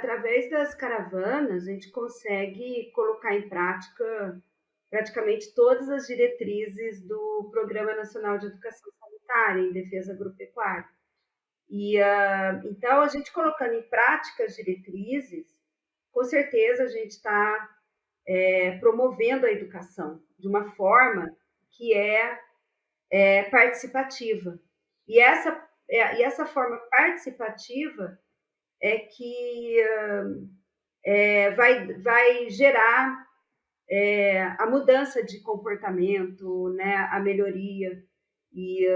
através das caravanas, a gente consegue colocar em prática praticamente todas as diretrizes do Programa Nacional de Educação Sanitária em Defesa Agropecuária. Então, a gente colocando em prática as diretrizes, com certeza a gente está promovendo a educação de uma forma que é participativa. E essa forma participativa é que vai gerar a mudança de comportamento, né, a melhoria e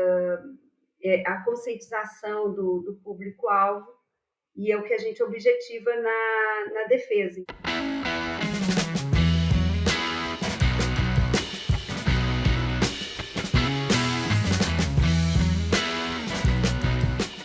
a conscientização do público-alvo, e é o que a gente objetiva na defesa.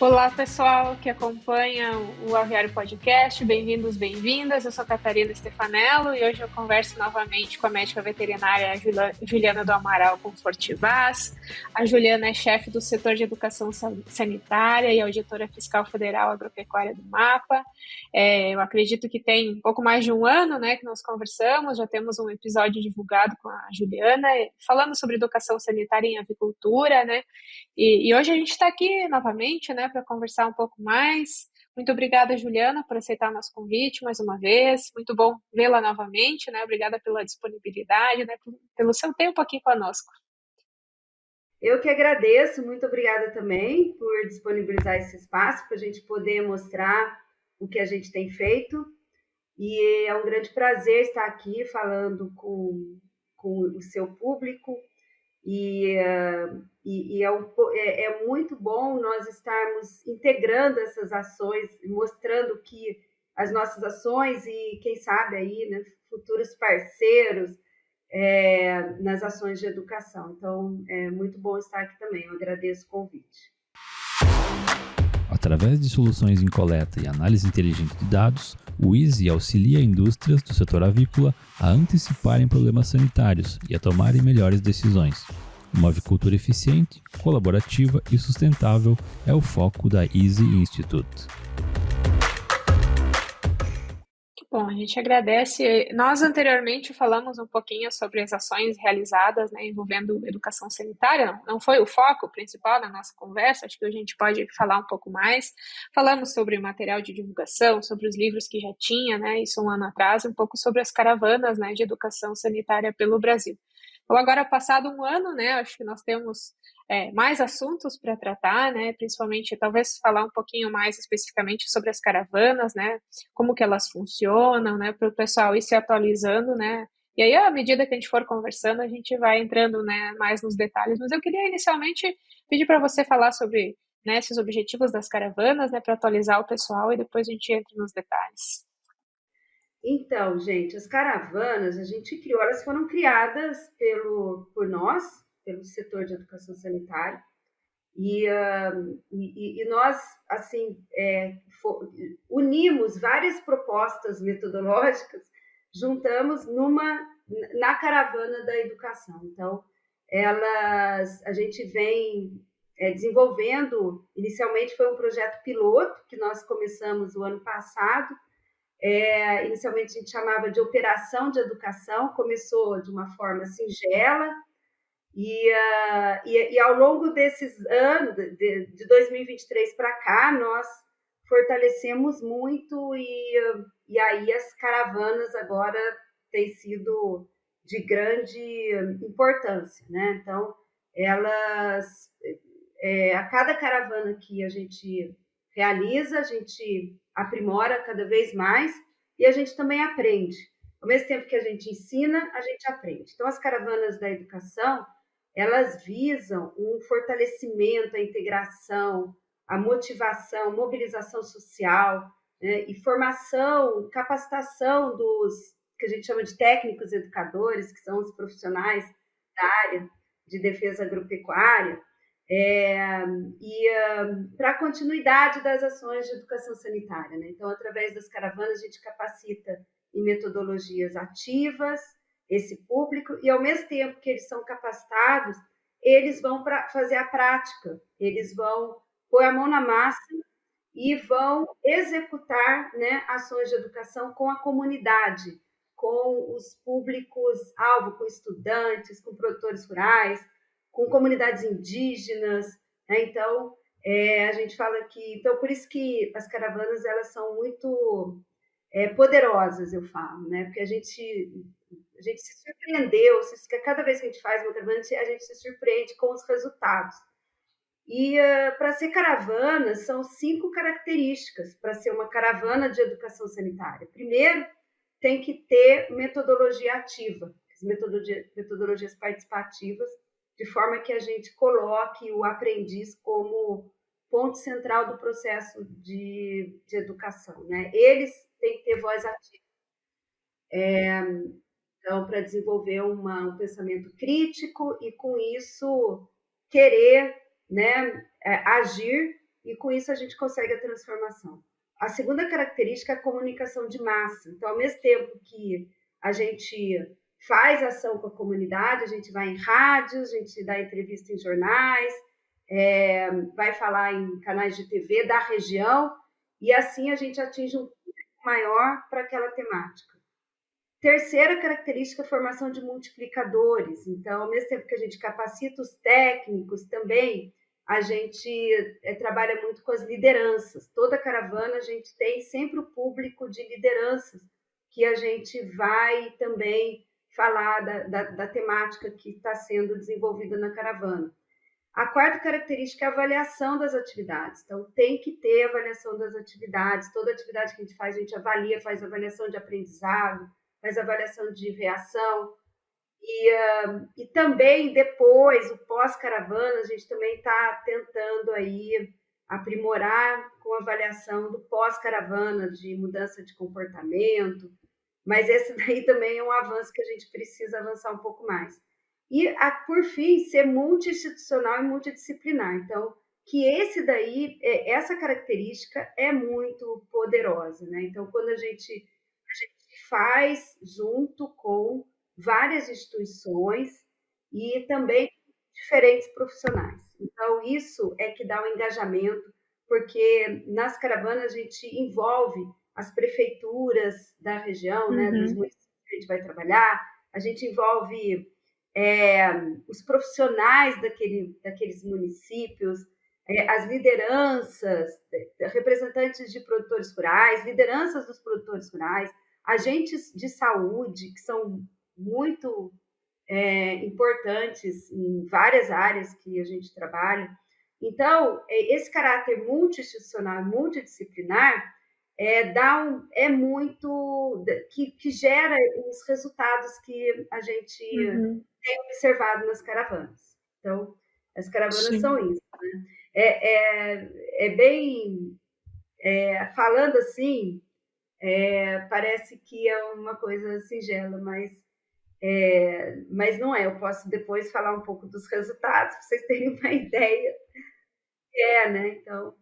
Olá, pessoal que acompanha o Alveário Podcast, bem-vindos, bem-vindas. Eu sou Catarina Stefanello e hoje eu converso novamente com a médica veterinária Juliana do Amaral Confortivaz. A Juliana é chefe do setor de educação sanitária e auditora fiscal federal agropecuária do MAPA. Eu acredito que tem um pouco mais de um ano, né, que nós conversamos, já temos um episódio divulgado com a Juliana, falando sobre educação sanitária em avicultura, né? E hoje a gente está aqui novamente, né, para conversar um pouco mais. Muito obrigada, Juliana, por aceitar o nosso convite mais uma vez. Muito bom vê-la novamente, né? Obrigada pela disponibilidade, né, pelo seu tempo aqui conosco. Eu que agradeço, muito obrigada também por disponibilizar esse espaço para a gente poder mostrar o que a gente tem feito. E é um grande prazer estar aqui falando com o seu público. É muito bom nós estarmos integrando essas ações, mostrando que as nossas ações e, quem sabe, aí, né, futuros parceiros nas ações de educação. Então, é muito bom estar aqui também. Eu agradeço o convite. Através de soluções em coleta e análise inteligente de dados, o Easy auxilia indústrias do setor avícola a anteciparem problemas sanitários e a tomarem melhores decisões. Uma avicultura eficiente, colaborativa e sustentável é o foco da Easy Institute. Bom, a gente agradece. Nós anteriormente falamos um pouquinho sobre as ações realizadas, né, envolvendo educação sanitária. Não foi o foco principal da nossa conversa, acho que a gente pode falar um pouco mais. Falamos sobre material de divulgação, sobre os livros que já tinha, né, isso um ano atrás, um pouco sobre as caravanas, né, de educação sanitária pelo Brasil. Então, agora, passado um ano, né, acho que nós temos mais assuntos para tratar, né, principalmente, talvez falar um pouquinho mais especificamente sobre as caravanas, né, como que elas funcionam, né, para o pessoal ir se atualizando, né, e aí, à medida que a gente for conversando, a gente vai entrando, né, mais nos detalhes, mas eu queria inicialmente pedir para você falar sobre, né, esses objetivos das caravanas, né, para atualizar o pessoal e depois a gente entra nos detalhes. Então, gente, as caravanas, a gente criou, elas foram criadas por nós, pelo setor de educação sanitária, e nós, assim, unimos várias propostas metodológicas, juntamos na caravana da educação. Então, a gente vem desenvolvendo, inicialmente foi um projeto piloto, que nós começamos o ano passado. Inicialmente a gente chamava de Operação de Educação, começou de uma forma singela, e ao longo desses anos, de 2023 para cá, nós fortalecemos muito, e aí as caravanas agora têm sido de grande importância, né? Então, a cada caravana que a gente realiza, a gente aprimora cada vez mais e a gente também aprende. Ao mesmo tempo que a gente ensina, a gente aprende. Então, as caravanas da educação, elas visam um fortalecimento, a integração, a motivação, mobilização social, né, e formação, capacitação dos que a gente chama de técnicos educadores, que são os profissionais da área de defesa agropecuária, para a continuidade das ações de educação sanitária, né? Então, através das caravanas, a gente capacita em metodologias ativas esse público, e ao mesmo tempo que eles são capacitados, eles vão fazer a prática, eles vão pôr a mão na massa e vão executar, né, ações de educação com a comunidade, com os públicos-alvo, com estudantes, com produtores rurais, com comunidades indígenas, né? Então, a gente fala que... Então, por isso que as caravanas, elas são muito poderosas, eu falo, né? Porque a gente se surpreendeu, cada vez que a gente faz uma caravana, a gente se surpreende com os resultados. E para ser caravana, são 5 características para ser uma caravana de educação sanitária. Primeiro, tem que ter metodologia ativa, metodologias participativas, de forma que a gente coloque o aprendiz como ponto central do processo de educação, né? Eles têm que ter voz ativa. Então, para desenvolver um pensamento crítico e, com isso, querer, né, agir, e com isso a gente consegue a transformação. A segunda característica é a comunicação de massa. Então, ao mesmo tempo que a gente faz ação com a comunidade, a gente vai em rádios, a gente dá entrevista em jornais, vai falar em canais de TV da região, e assim a gente atinge um público maior para aquela temática. Terceira característica, a formação de multiplicadores. Então, ao mesmo tempo que a gente capacita os técnicos, também a gente trabalha muito com as lideranças. Toda caravana a gente tem sempre o público de lideranças, que a gente vai também falar da temática que está sendo desenvolvida na caravana. A quarta característica é a avaliação das atividades. Então, tem que ter avaliação das atividades. Toda atividade que a gente faz, a gente avalia, faz avaliação de aprendizado, faz avaliação de reação, e também depois, o pós-caravana, a gente também está tentando aí aprimorar com a avaliação do pós-caravana, de mudança de comportamento, mas esse daí também é um avanço que a gente precisa avançar um pouco mais. E, por fim, ser multi-institucional e multidisciplinar. Então, que essa característica é muito poderosa, né? Então, quando a gente faz junto com várias instituições e também diferentes profissionais. Então, isso é que dá o engajamento, porque nas caravanas a gente envolve as prefeituras da região, né, dos municípios que a gente vai trabalhar, a gente envolve os profissionais daqueles municípios, as lideranças, representantes de produtores rurais, lideranças dos produtores rurais, agentes de saúde, que são muito importantes em várias áreas que a gente trabalha. Então, esse caráter multi-institucional, multidisciplinar, que gera os resultados que a gente tem observado nas caravanas. Então, as caravanas são isso, né? Falando assim, parece que é uma coisa singela, mas não é. Eu posso depois falar um pouco dos resultados, para vocês terem uma ideia. Né? Então...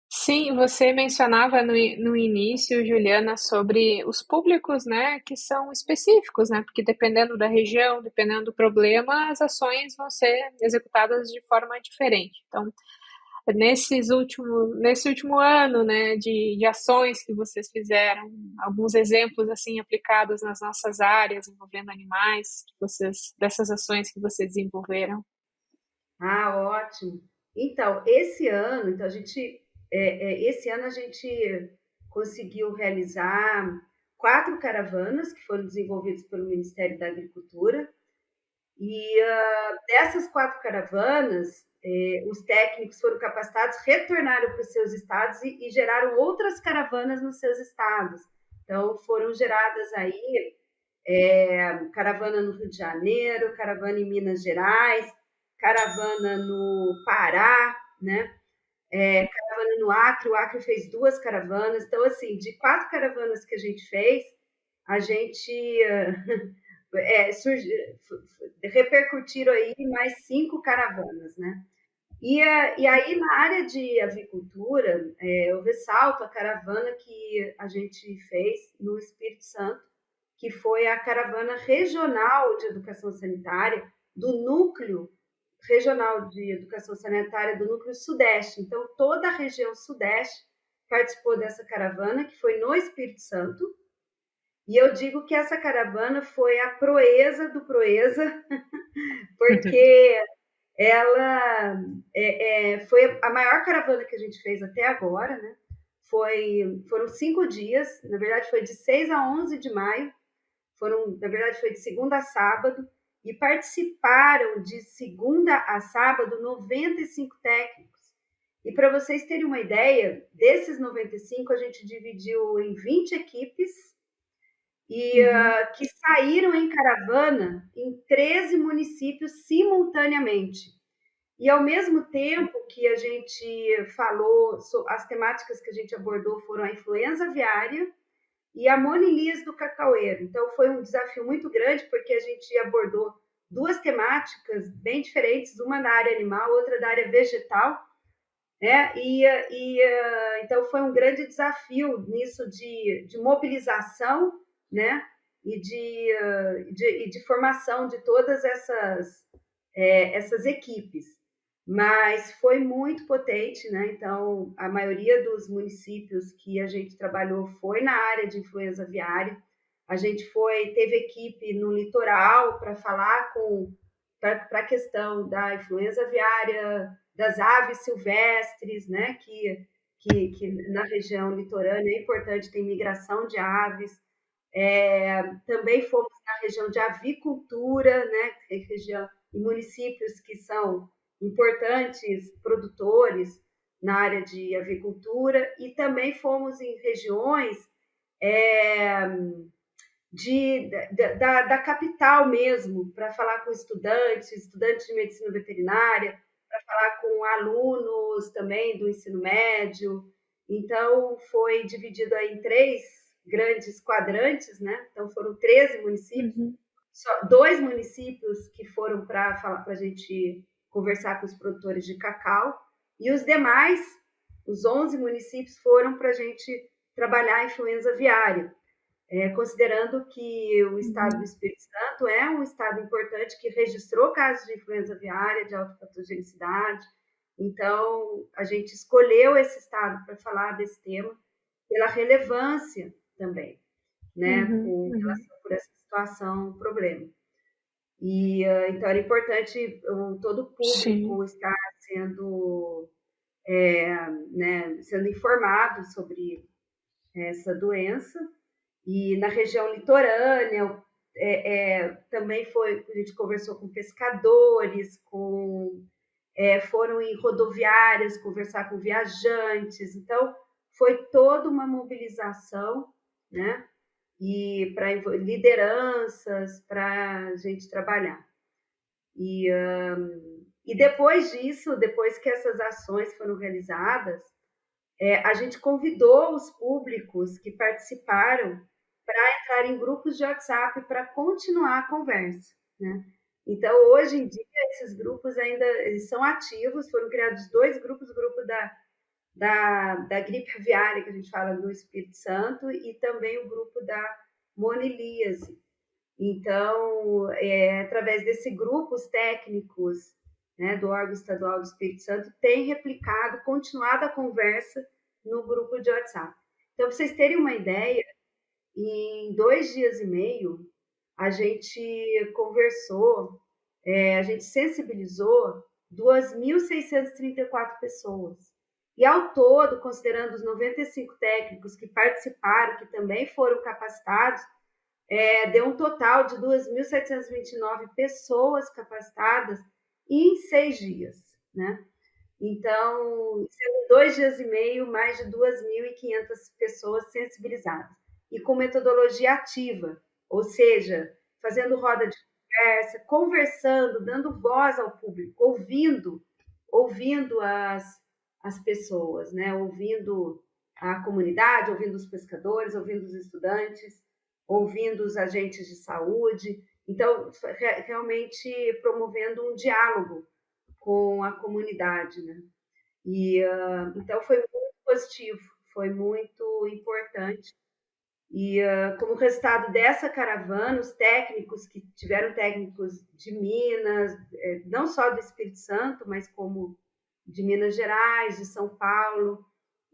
Sim, você mencionava no início, Juliana, sobre os públicos, né, que são específicos, né, porque dependendo da região, dependendo do problema, as ações vão ser executadas de forma diferente. Então, nesse último ano, né, de ações que vocês fizeram, alguns exemplos assim aplicados nas nossas áreas envolvendo animais, dessas ações que vocês desenvolveram. Ótimo. Então, esse ano a gente conseguiu realizar 4 caravanas que foram desenvolvidas pelo Ministério da Agricultura, e dessas 4 caravanas, os técnicos foram capacitados, retornaram para os seus estados e geraram outras caravanas nos seus estados. Então, foram geradas aí caravana no Rio de Janeiro, caravana em Minas Gerais, caravana no Pará, né? Caravana no Acre. O Acre fez 2 caravanas. Então, assim, de 4 caravanas que a gente fez, a gente repercutiram aí mais 5 caravanas, né? E aí, na área de avicultura, eu ressalto a caravana que a gente fez no Espírito Santo, que foi a caravana regional de educação sanitária do Núcleo regional de educação sanitária do Núcleo Sudeste. Então, toda a região Sudeste participou dessa caravana, que foi no Espírito Santo. E eu digo que essa caravana foi a proeza do proeza, porque ela foi a maior caravana que a gente fez até agora, né? Foram 5 dias, na verdade foi de 6 a 11 de maio, na verdade foi de segunda a sábado, e participaram de segunda a sábado 95 técnicos. E para vocês terem uma ideia, desses 95 a gente dividiu em 20 equipes, e que saíram em caravana em 13 municípios simultaneamente. E, ao mesmo tempo que a gente falou, as temáticas que a gente abordou foram a influenza aviária e a monilias do cacaueiro. Então, foi um desafio muito grande, porque a gente abordou 2 temáticas bem diferentes, uma na área animal, outra da área vegetal, né? Então, foi um grande desafio nisso de mobilização, né? E de formação de todas essas equipes. Mas foi muito potente, né? Então, a maioria dos municípios que a gente trabalhou foi na área de influenza aviária. A gente teve equipe no litoral para falar para a questão da influenza aviária, das aves silvestres, né? Que na região litorânea é importante, tem migração de aves. Também fomos na região de avicultura, né? Região e municípios que são importantes produtores na área de avicultura, e também fomos em regiões da capital mesmo, para falar com estudantes de medicina veterinária, para falar com alunos também do ensino médio. Então, foi dividido aí em 3 grandes quadrantes, né? Então, foram 13 municípios, só 2 municípios que foram para a gente conversar com os produtores de cacau, e os demais, os 11 municípios, foram para a gente trabalhar a influenza aviária, considerando que o estado do Espírito Santo é um estado importante que registrou casos de influenza aviária de alta patogenicidade. Então, a gente escolheu esse estado para falar desse tema pela relevância também, né, com relação por essa situação, problema. E então era importante todo o público estar sendo informado sobre essa doença. E na região litorânea também a gente conversou com pescadores, foram em rodoviárias conversar com viajantes. Então foi toda uma mobilização, né? E para lideranças, para a gente trabalhar. E depois disso, depois que essas ações foram realizadas, a gente convidou os públicos que participaram para entrar em grupos de WhatsApp para continuar a conversa, né? Então, hoje em dia, esses grupos eles são ativos, foram criados 2 grupos, o grupo da gripe aviária, que a gente fala no Espírito Santo, e também o grupo da monilíase. Então, através desse grupo, os técnicos, né, do órgão estadual do Espírito Santo têm continuado a conversa no grupo de WhatsApp. Então, para vocês terem uma ideia, em 2 dias e meio, a gente conversou, a gente sensibilizou 2.634 pessoas. E, ao todo, considerando os 95 técnicos que participaram, que também foram capacitados, deu um total de 2.729 pessoas capacitadas em 6 dias, né? Então, sendo 2 dias e meio, mais de 2.500 pessoas sensibilizadas. E com metodologia ativa, ou seja, fazendo roda de conversa, conversando, dando voz ao público, ouvindo as pessoas, né? Ouvindo a comunidade, ouvindo os pescadores, ouvindo os estudantes, ouvindo os agentes de saúde. Então, realmente promovendo um diálogo com a comunidade, né? E então foi muito positivo, foi muito importante E como resultado dessa caravana, os técnicos que tiveram técnicos de Minas, não só do Espírito Santo, mas como de Minas Gerais, de São Paulo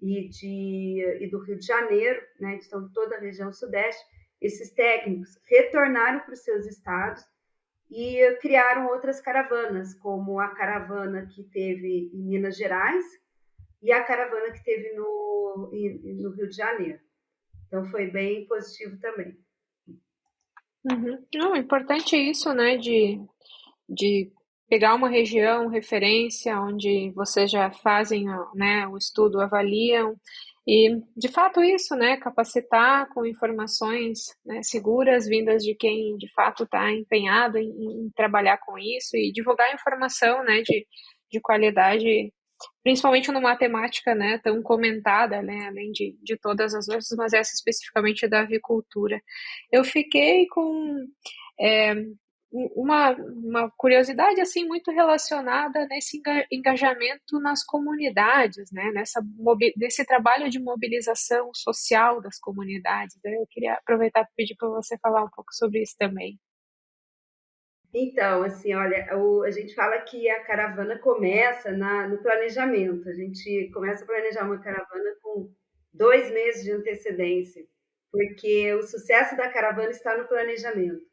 e do Rio de Janeiro, né, então toda a região sudeste, esses técnicos retornaram para os seus estados e criaram outras caravanas, como a caravana que teve em Minas Gerais e a caravana que teve no Rio de Janeiro. Então, foi bem positivo também. Uhum. Não, importante isso, né, de pegar uma região, referência, onde vocês já fazem, né, o estudo, avaliam, e de fato isso, né, capacitar com informações, né, seguras, vindas de quem de fato está empenhado em trabalhar com isso e divulgar informação, né, de qualidade, principalmente numa temática, né, tão comentada, né, além de todas as outras, mas essa especificamente da avicultura. Eu fiquei com é, uma curiosidade assim muito relacionada nesse engajamento nas comunidades, né, nesse trabalho de mobilização social das comunidades, né? Eu queria aproveitar e pedir para você falar um pouco sobre isso também. Então, assim, olha, a gente fala que a caravana começa no planejamento. A gente começa a planejar uma caravana com 2 meses de antecedência, porque o sucesso da caravana está no planejamento.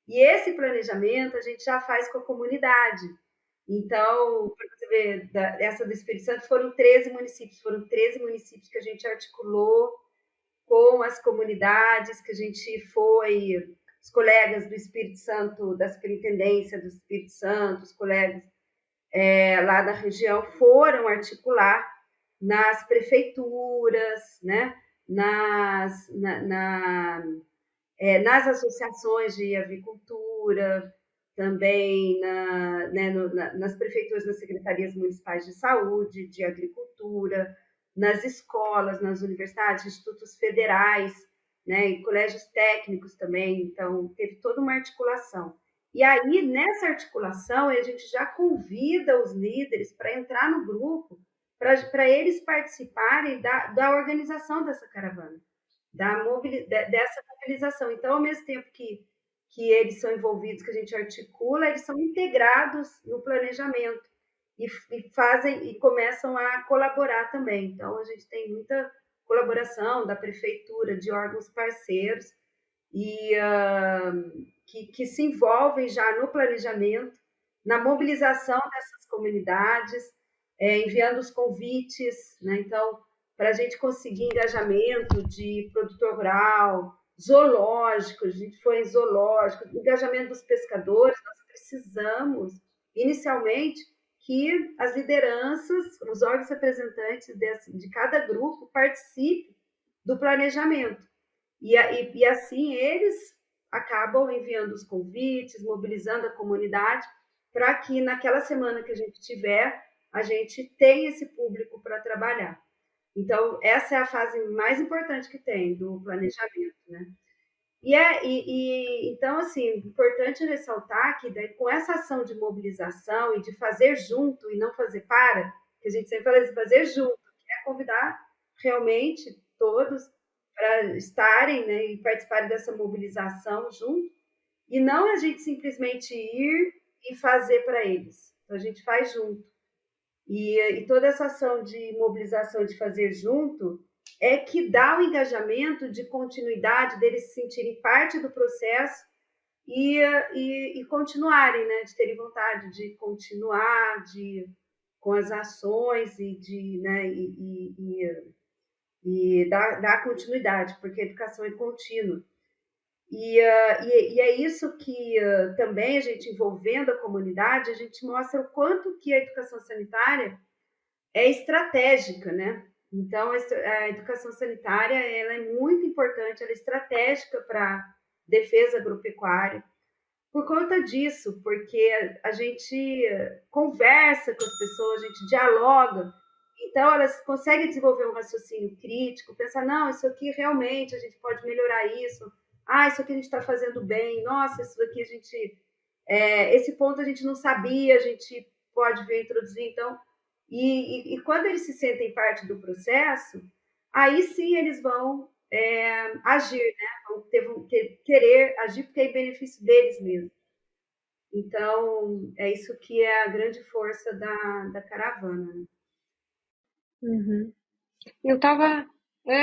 E esse planejamento a gente já faz com a comunidade. Então, para você ver, essa do Espírito Santo foram 13 municípios que a gente articulou com as comunidades, que a gente foi, os colegas do Espírito Santo, da Superintendência do Espírito Santo, os colegas lá da região foram articular nas prefeituras, né? Nas associações de avicultura, também nas prefeituras, nas secretarias municipais de saúde, de agricultura, nas escolas, nas universidades, institutos federais, né, e colégios técnicos também. Então, teve toda uma articulação. E aí, nessa articulação, a gente já convida os líderes para entrar no grupo, para eles participarem da organização dessa caravana, dessa mobilização. Então, ao mesmo tempo que eles são envolvidos, que a gente articula, eles são integrados no planejamento e começam a colaborar também. Então, a gente tem muita colaboração da prefeitura, de órgãos parceiros, e que se envolvem já no planejamento, na mobilização dessas comunidades, enviando os convites, né? Então, para a gente conseguir engajamento de produtor rural, zoológico, a gente foi em zoológico, engajamento dos pescadores, nós precisamos, inicialmente, que as lideranças, os órgãos representantes de cada grupo participem do planejamento. E assim eles acabam enviando os convites, mobilizando a comunidade, para que naquela semana que a gente tiver, a gente tenha esse público para trabalhar. Então, essa é a fase mais importante que tem do planejamento, né? Então, assim, importante ressaltar que daí, com essa ação de mobilização e de fazer junto e não fazer para, que a gente sempre fala de fazer junto, que é convidar realmente todos para estarem, né, e participarem dessa mobilização junto, e não a gente simplesmente ir e fazer para eles. Então, a gente faz junto. E toda essa ação de mobilização, de fazer junto, é que dá o engajamento de continuidade, deles se sentirem parte do processo e continuarem, né? De terem vontade de continuar com as ações e dar continuidade, porque a educação é contínua. E é isso que também a gente, envolvendo a comunidade, a gente mostra o quanto que a educação sanitária é estratégica, né? Então, a educação sanitária ela é muito importante, ela é estratégica para a defesa agropecuária, por conta disso, porque a gente conversa com as pessoas, a gente dialoga, então elas conseguem desenvolver um raciocínio crítico, pensar, não, isso aqui realmente a gente pode melhorar isso, isso aqui a gente está fazendo bem, nossa, isso aqui a gente... esse ponto a gente não sabia, a gente pode ver introduzir, então... E quando eles se sentem parte do processo, aí sim eles vão agir, né? Vão querer agir porque é em benefício deles mesmos. Então, é isso que é a grande força da caravana. Né? Uhum. Eu estava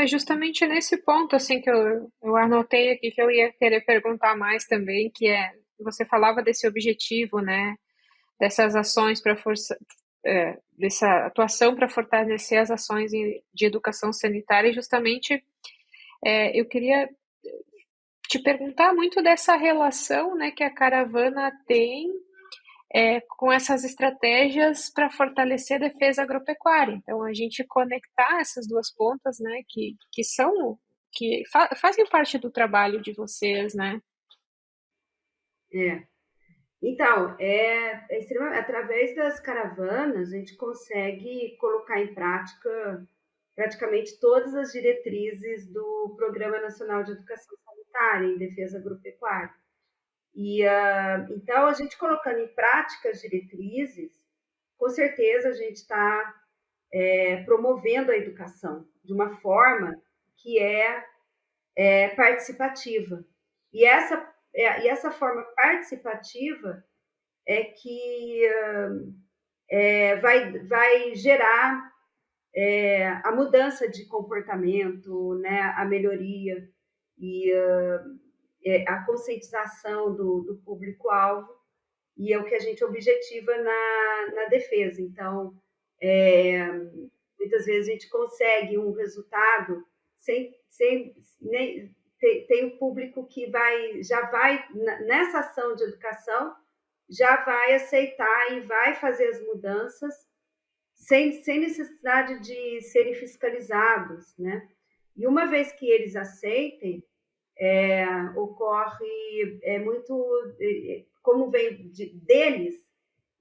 justamente nesse ponto assim que eu anotei aqui que eu ia querer perguntar mais também, que é você falava desse objetivo, né, dessas ações para dessa atuação para fortalecer as ações de educação sanitária e justamente eu queria te perguntar muito dessa relação, né, que a caravana tem com essas estratégias para fortalecer a defesa agropecuária. Então, a gente conectar essas duas pontas, né, que fazem parte do trabalho de vocês, né? Então, através das caravanas, a gente consegue colocar em prática praticamente todas as diretrizes do Programa Nacional de Educação Sanitária em Defesa Agropecuária. Então, a gente colocando em prática as diretrizes, com certeza a gente está promovendo a educação de uma forma que é participativa. E essa forma participativa é que vai gerar a mudança de comportamento, né, a melhoria e a conscientização do público-alvo, e é o que a gente objetiva na defesa. Então, muitas vezes a gente consegue um resultado sem nem tem um público que já vai nessa ação de educação, já vai aceitar e vai fazer as mudanças sem necessidade de serem fiscalizados, né? E uma vez que eles aceitem, ocorre muito, como vem deles,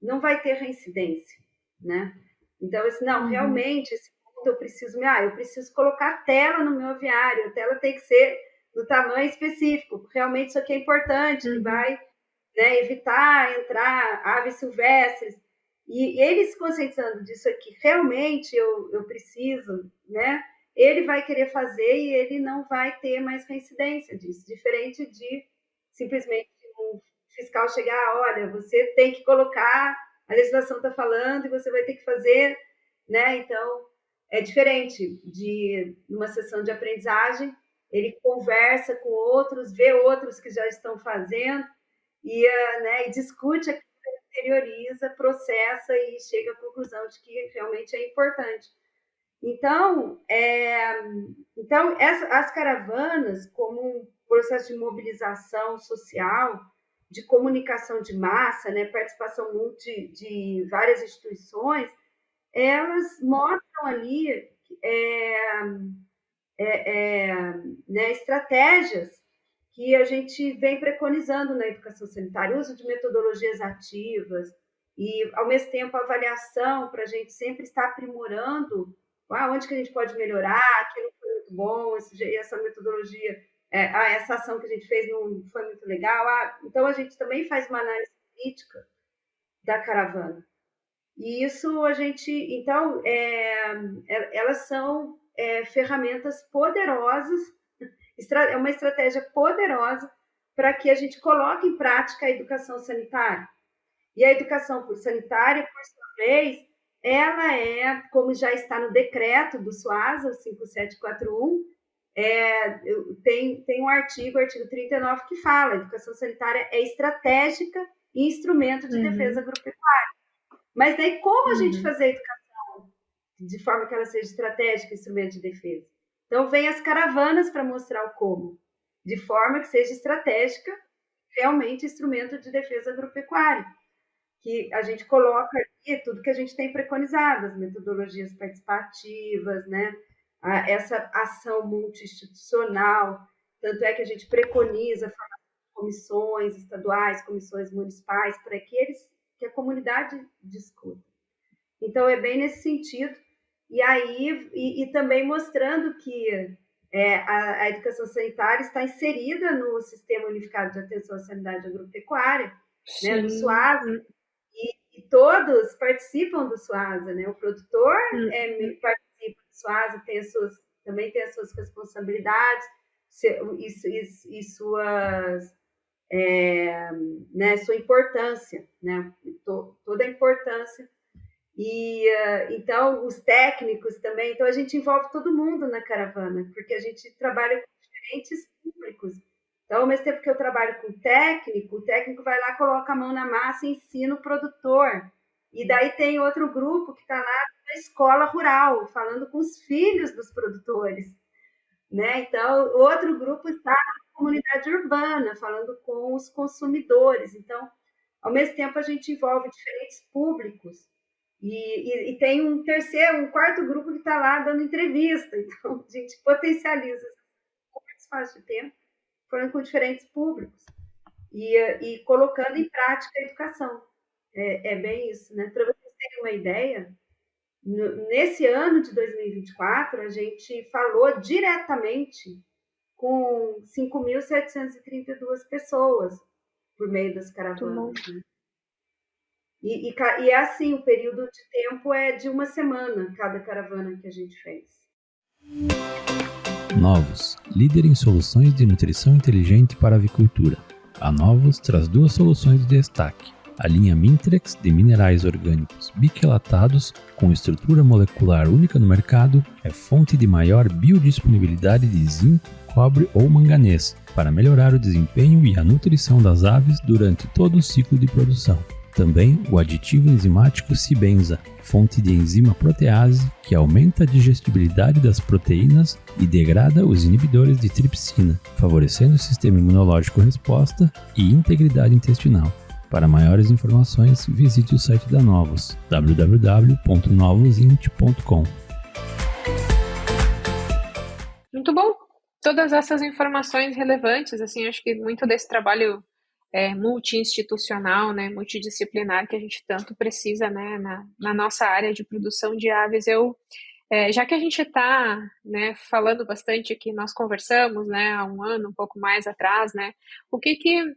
não vai ter reincidência, né? Então, não, realmente, esse ponto eu preciso colocar tela no meu aviário, a tela tem que ser do tamanho específico, realmente isso aqui é importante, que vai, né, evitar entrar aves silvestres, e eles conscientizando disso aqui, realmente eu preciso, né? Ele vai querer fazer e ele não vai ter mais reincidência disso, diferente de simplesmente um fiscal chegar, olha, você tem que colocar, a legislação está falando e você vai ter que fazer, né? Então, é diferente de uma sessão de aprendizagem, ele conversa com outros, vê outros que já estão fazendo e discute aquilo, interioriza, processa e chega à conclusão de que realmente é importante. Então, as caravanas, como um processo de mobilização social, de comunicação de massa, né, participação de várias instituições, elas mostram ali né, estratégias que a gente vem preconizando na educação sanitária, uso de metodologias ativas e, ao mesmo tempo, avaliação para a gente sempre estar aprimorando onde que a gente pode melhorar, aquilo foi muito bom, essa metodologia, essa ação que a gente fez não foi muito legal. Então, a gente também faz uma análise crítica da caravana. E isso a gente... Então, elas são ferramentas poderosas, é uma estratégia poderosa para que a gente coloque em prática a educação sanitária. E a educação sanitária, por sua vez, ela como já está no decreto do SUASA 5741, tem um artigo 39, que fala: a educação sanitária é estratégica e instrumento de defesa agropecuária. Mas daí, como a gente fazer a educação de forma que ela seja estratégica e instrumento de defesa? Então, vem as caravanas para mostrar o como, de forma que seja estratégica, realmente instrumento de defesa agropecuária, que a gente coloca ali tudo que a gente tem preconizado, as metodologias participativas, né? Essa ação multi-institucional, tanto é que a gente preconiza comissões estaduais, comissões municipais, para que a comunidade discuta. Então, é bem nesse sentido. E aí, e também mostrando que a educação sanitária está inserida no Sistema Unificado de Atenção à Sanidade Agropecuária, né, do SUASA, e todos participam do SUASA, né? O produtor participa do SUASA, tem as suas também tem as suas responsabilidades e suas, né, sua importância, né? Toda a importância. E então os técnicos também, então a gente envolve todo mundo na caravana, porque a gente trabalha com diferentes públicos. Então, ao mesmo tempo que eu trabalho com o técnico vai lá, coloca a mão na massa e ensina o produtor. E daí tem outro grupo que está lá na escola rural, falando com os filhos dos produtores, né? Então, outro grupo está na comunidade urbana, falando com os consumidores. Então, ao mesmo tempo, a gente envolve diferentes públicos. E tem um quarto grupo que está lá dando entrevista. Então, a gente potencializa esse espaço de tempo, falando com diferentes públicos e colocando em prática a educação. É bem isso, né? Para vocês terem uma ideia, nesse ano de 2024, a gente falou diretamente com 5.732 pessoas por meio das caravanas. Né? E é assim, o período de tempo é de uma semana, cada caravana que a gente fez. Novos, líder em soluções de nutrição inteligente para a avicultura. A Novos traz 2 soluções de destaque. A linha Mintrex de minerais orgânicos biquelatados com estrutura molecular única no mercado é fonte de maior biodisponibilidade de zinco, cobre ou manganês para melhorar o desempenho e a nutrição das aves durante todo o ciclo de produção. Também o aditivo enzimático Cibenza, fonte de enzima protease que aumenta a digestibilidade das proteínas e degrada os inibidores de tripsina, favorecendo o sistema imunológico resposta e integridade intestinal. Para maiores informações, visite o site da Novos, www.novosint.com. Muito bom. Todas essas informações relevantes, assim, acho que muito desse trabalho multi-institucional, né, multidisciplinar que a gente tanto precisa, né, na nossa área de produção de aves. Já que a gente está, né, falando bastante aqui, nós conversamos, né, há um ano, um pouco mais atrás, né,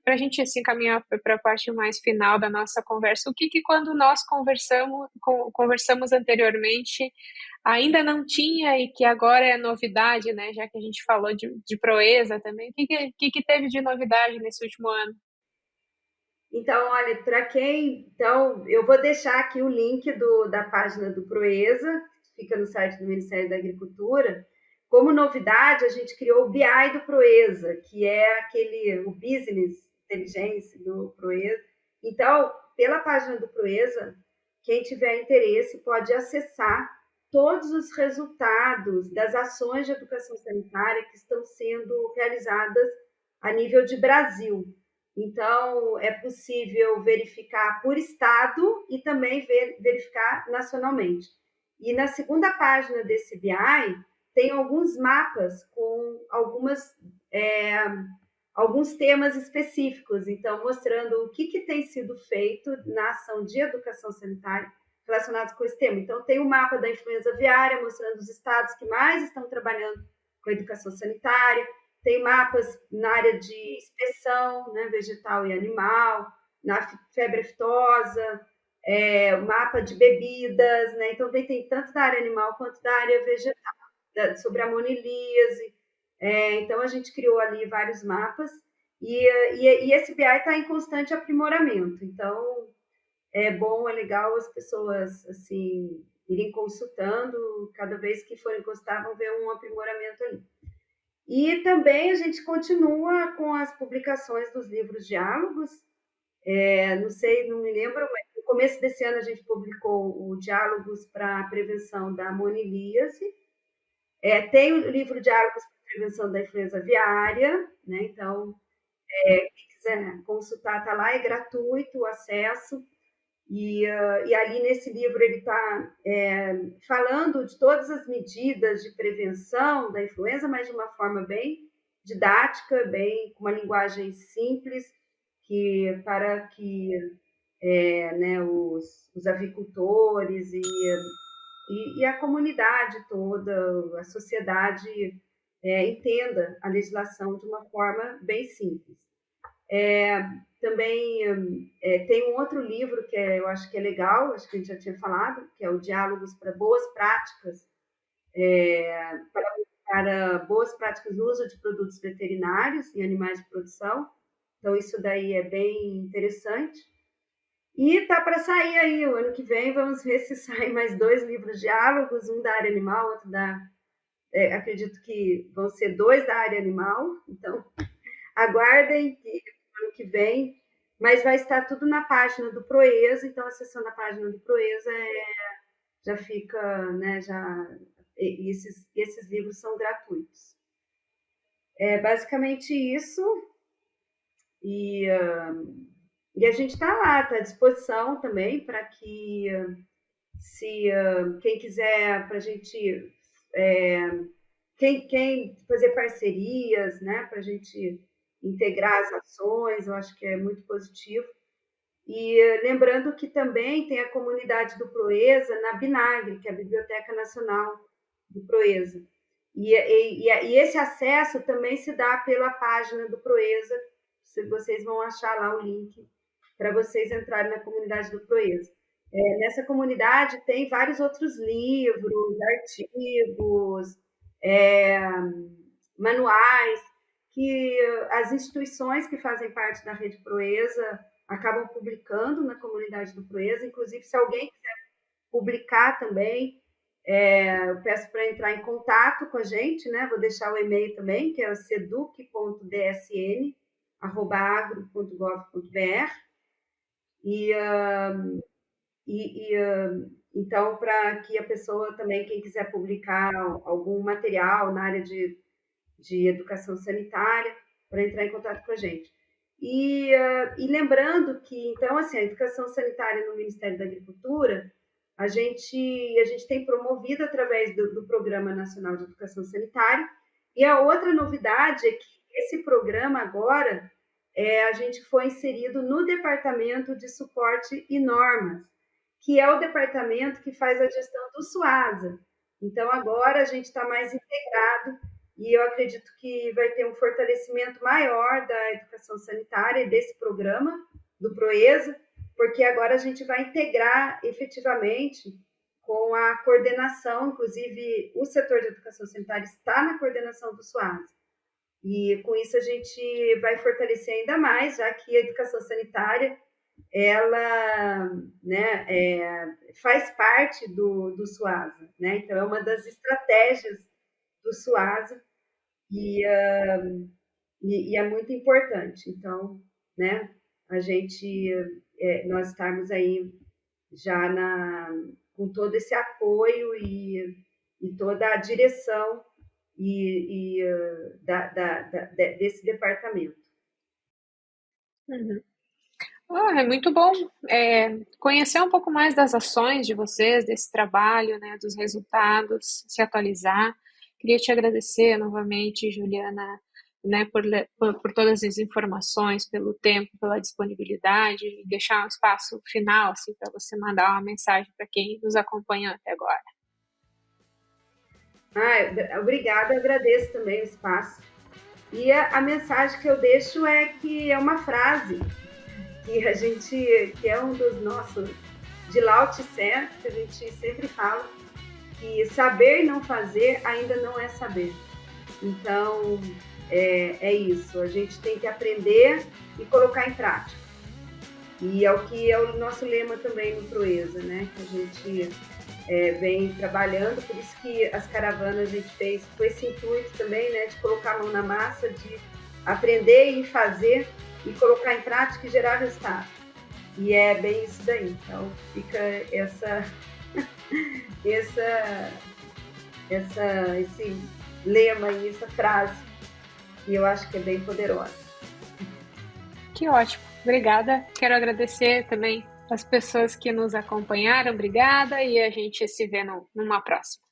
para a gente assim, caminhar para a parte mais final da nossa conversa, quando nós conversamos anteriormente ainda não tinha e que agora é novidade, né, já que a gente falou de Proeza também, o que teve de novidade nesse último ano? Então, olha, para quem... Então, eu vou deixar aqui o link da página do Proeza, que fica no site do Ministério da Agricultura. Como novidade, a gente criou o BI do Proeza, que é o Business Intelligence do Proeza. Então, pela página do Proeza, quem tiver interesse pode acessar todos os resultados das ações de educação sanitária que estão sendo realizadas a nível de Brasil. Então, é possível verificar por estado e também verificar nacionalmente. E na segunda página desse BI, tem alguns mapas com alguns temas específicos, então, mostrando o que tem sido feito na ação de educação sanitária relacionados com esse tema. Então, tem o mapa da influenza aviária, mostrando os estados que mais estão trabalhando com a educação sanitária. Tem mapas na área de inspeção, né, vegetal e animal, na febre aftosa, mapa de bebidas, né? Então, tem tanto da área animal quanto da área vegetal, sobre a monilíase. Então, a gente criou ali vários mapas e esse BI está em constante aprimoramento. Então, é bom, é legal as pessoas assim irem consultando, cada vez que forem encostar, vão ver um aprimoramento ali. E também a gente continua com as publicações dos livros diálogos. Não me lembro, mas no começo desse ano a gente publicou o Diálogos para a Prevenção da Monilíase. Tem o livro Diálogos para a Prevenção da Influenza Aviária, né? Então, quem quiser consultar, está lá, é gratuito o acesso. E ali nesse livro ele está falando de todas as medidas de prevenção da influenza, mas de uma forma bem didática, com uma linguagem simples, para que né, os avicultores e a comunidade toda, a sociedade entenda a legislação de uma forma bem simples. Também tem um outro livro que eu acho que é legal, acho que a gente já tinha falado, que é o Diálogos para Boas Práticas para para boas práticas no uso de produtos veterinários em animais de produção. Então, isso daí é bem interessante. E tá para sair aí, o ano que vem, vamos ver se saem mais 2 livros diálogos, um da área animal, outro da... acredito que vão ser 2 da área animal, então aguardem que ano que vem, mas vai estar tudo na página do Proeza, então acessando a página do Proeza já fica, né, esses livros são gratuitos. É basicamente isso, e a gente está lá, está à disposição também para que, se quem quiser, para a gente, quem fazer parcerias, né, para a gente integrar as ações, eu acho que é muito positivo. E lembrando que também tem a comunidade do Proeza na Binagre, que é a Biblioteca Nacional do Proeza. E esse acesso também se dá pela página do Proeza, vocês vão achar lá o link para vocês entrarem na comunidade do Proeza. Nessa comunidade tem vários outros livros, artigos, manuais, que as instituições que fazem parte da Rede Proeza acabam publicando na comunidade do Proeza. Inclusive, se alguém quiser publicar também, eu peço para entrar em contato com a gente, né? Vou deixar o e-mail também, que é o seduc.dsn@agro.gov.br. Então, para que a pessoa também, quem quiser publicar algum material na área de educação sanitária, para entrar em contato com a gente. E lembrando que, então, assim, a educação sanitária no Ministério da Agricultura, a gente tem promovido através do Programa Nacional de Educação Sanitária, e a outra novidade é que esse programa agora, a gente foi inserido no Departamento de Suporte e Normas, que é o departamento que faz a gestão do SUASA. Então, agora a gente está mais integrado, e eu acredito que vai ter um fortalecimento maior da educação sanitária e desse programa, do Proeza, porque agora a gente vai integrar efetivamente com a coordenação, inclusive o setor de educação sanitária está na coordenação do SUASA. E com isso a gente vai fortalecer ainda mais, já que a educação sanitária, ela, né, faz parte do SUASA, né? Então é uma das estratégias do SUASA, e é muito importante. Então, né, nós estarmos aí já com todo esse apoio e toda a direção desse departamento. Uhum. É muito bom conhecer um pouco mais das ações de vocês, desse trabalho, né, dos resultados, se atualizar. Queria te agradecer novamente, Juliana, né, por todas as informações, pelo tempo, pela disponibilidade, e deixar um espaço final assim, para você mandar uma mensagem para quem nos acompanhou até agora. Obrigada, eu agradeço também o espaço. E a mensagem que eu deixo é que é uma frase que é um dos nossos, de Lao Tse, que a gente sempre fala, que saber não fazer ainda não é saber. Então, é isso, a gente tem que aprender e colocar em prática. E é o que é o nosso lema também no Proeza, né? Que a gente vem trabalhando, por isso que as caravanas a gente fez com esse intuito também, né? De colocar a mão na massa, de aprender e fazer, e colocar em prática e gerar resultado. E é bem isso daí. Então, fica esse lema e essa frase, que eu acho que é bem poderosa. Que ótimo. Obrigada. Quero agradecer também as pessoas que nos acompanharam. Obrigada, e a gente se vê numa próxima.